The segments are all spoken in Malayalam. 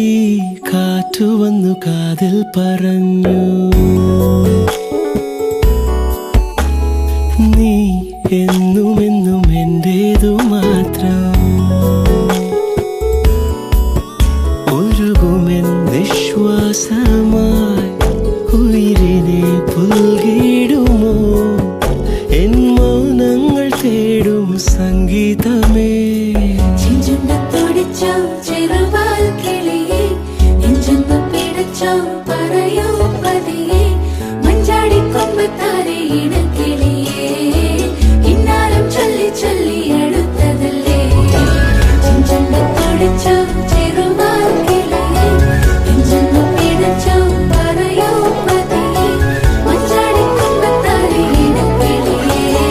ഈ കാറ്റു വന്നു കാതിൽ പറഞ്ഞു, നീ എന്നുമെന്നും എന്റേതു മാത്രം. ഒഴുകുമെൻ നിശ്വാസമായി ഉയിരിനെ പുൽകിടുമോ എൻ മൗനങ്ങൾ തേടും സംഗീതമേ. പറയൂ പതിയെ മഞ്ചാടി കൊമ്പത്താരെ ഇണക്കിളിയേ, ഇന്നാലും ചൊല്ലി ചൊല്ലി അടുത്തതല്ലേ. ചെഞ്ചെണ്ടത്തോടിച്ചോ ചെറുവാൽ കിളിയേ, നെഞ്ചെന്നു പിടച്ചോ പറയൂ പതിയെ മഞ്ചാടി കൊമ്പത്താരെ ഇണക്കിളിയേ,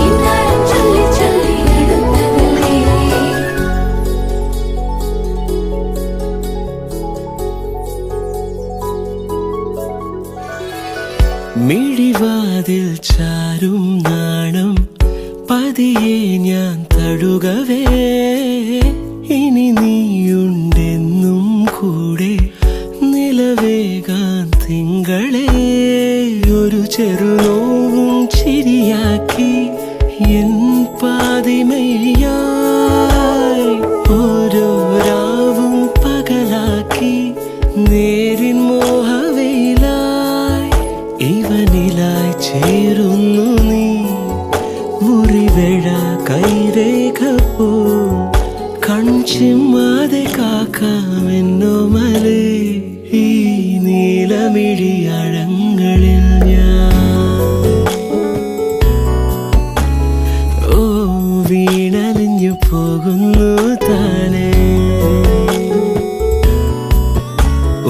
ഇന്നാലും ചൊല്ലി ചൊല്ലി അടുത്തതല്ലേ. മിഴിവാതിൽ ചാരും നാണം പതിയെ ഞാൻ തഴുകവേ, ഇനി നീയുണ്ടെന്നും കൂടെ നിലവേകാൻ തിങ്കളെ. ഒരു ചെറുനോവും ചിരിയാക്കി എൻ പാതിമയായി, ഓരോ രാവും പകലാക്കി നേരിൻ മോഹവയിലായി. ഇവനിലായി ചേരുന്നു നീ മുറിവേഴ കൈരേഖ പോ, കൺചിമ്മാതെ കാക്കാമെന്നോമലേ ഈ നീലമിഴിയഴങ്ങളിൽ ഞാൻ. ഓ വീണലിഞ്ഞു പോകുന്നു താനേ,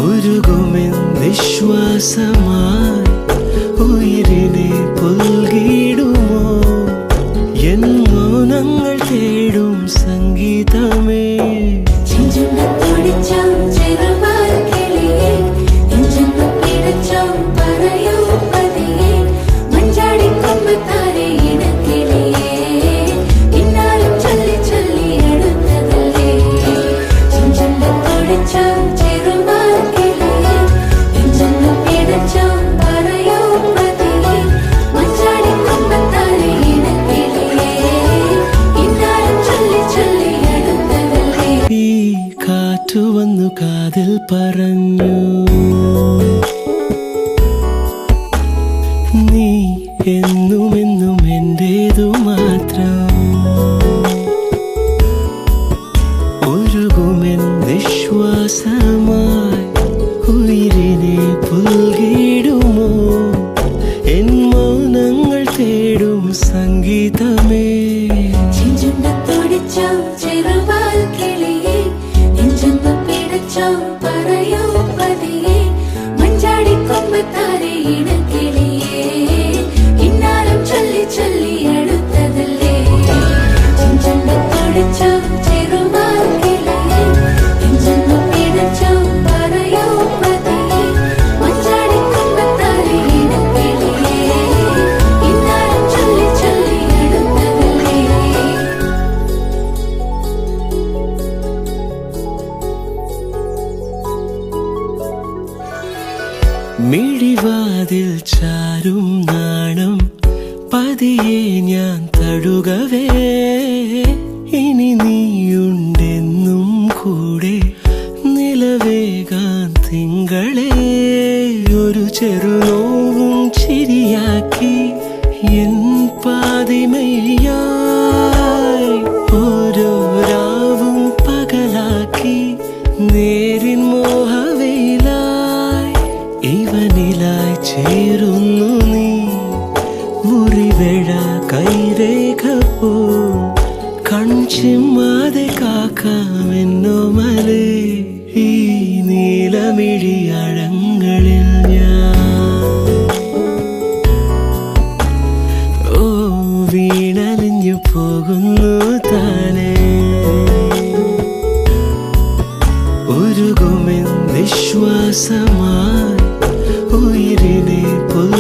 ഉരുകുമെൻ നിശ്വാസമായി ഉയിരിനെ പുൽകിടുമോ എൻ മൗനങ്ങൾ തേടും സംഗീതമേ. ചെഞ്ചെണ്ടത്തോടിച്ചോ ചെറുവാൽ കിളിയേ, നെഞ്ചെന്നു പിടച്ചോ പറയൂ പതിയെ മഞ്ചാടി കൊമ്പത്താരെ ഇണക്കിളിയേ, ഇന്നാലും ചൊല്ലി ചൊല്ലി അടുത്തതല്ലേ. ചെഞ്ചെണ്ടത്തോടിച്ചോ ചെറുവാൽ കിളിയേ, നെഞ്ചെന്നു പിടച്ചോ പറയൂ പതിയെ മഞ്ചാടി കൊമ്പത്താരെ ഇണക്കിളിയേ, ഇന്നാലും ചൊല്ലി ചൊല്ലി അടുത്തതല്ലേ. ഈ കാറ്റു വന്നു കാതിൽ പറഞ്ഞു, നീ എന്നുമെന്നും എന്റേതു മാത്രം. ഒഴുകുമെൻ നിശ്വാസമായി ഉയിരിനെ പുൽകിടുമോ എൻ മൗനങ്ങൾ തേടും സംഗീതമേ. ചെഞ്ചെണ്ടത്തോടിച്ചോ ചെറുവാൽ കിളിയേ, നെഞ്ചെന്നു പിടച്ചോ പറയൂ പതിയെ മഞ്ചാടി കൊമ്പത്താരെ ഇണക്കിളിയേ, ഇന്നാലും ചൊല്ലി ചൊല്ലി അടുത്തതല്ലേ. ചെഞ്ചെണ്ടത്തോടിച്ചോ ചെറുവാൽ കിളിയേ, നെഞ്ചെന്നു പിടച്ചോ പറയൂ പതിയെ മഞ്ചാടി കൊമ്പത്താരെ ഇണക്കിളിയേ, ഇന്നാലും ചൊല്ലി ചൊല്ലി അടുത്തതല്ലേ. മിഴിവാതിൽ ചാരും നാണം പതിയെ ഞാൻ തഴുകവേ, ഇനി നീയുണ്ടെന്നും കൂടെ നിലവേകാൻ തിങ്കളെ. ഒരു ചെറുനോവും ചിരിയാക്കി എൻ പാതിമയായി, ഓരോ രാവും പകലാക്കി നേരിൻ മോഹവയിലായി. ഇവനിലായി ചേരുന്നു നീ മുറിവേഴ കൈരേഖ പോ, കൺചിമ്മാതെ കാക്കാമെന്നോമലേ ഈ നീലമിഴിയഴങ്ങളിൽ ഞാൻ. ഓ വീണലിഞ്ഞു പോകുന്നു താനേ, ഉരുകുമെൻ നിശ്വാസമായി ഉയിരിനെ പുൽ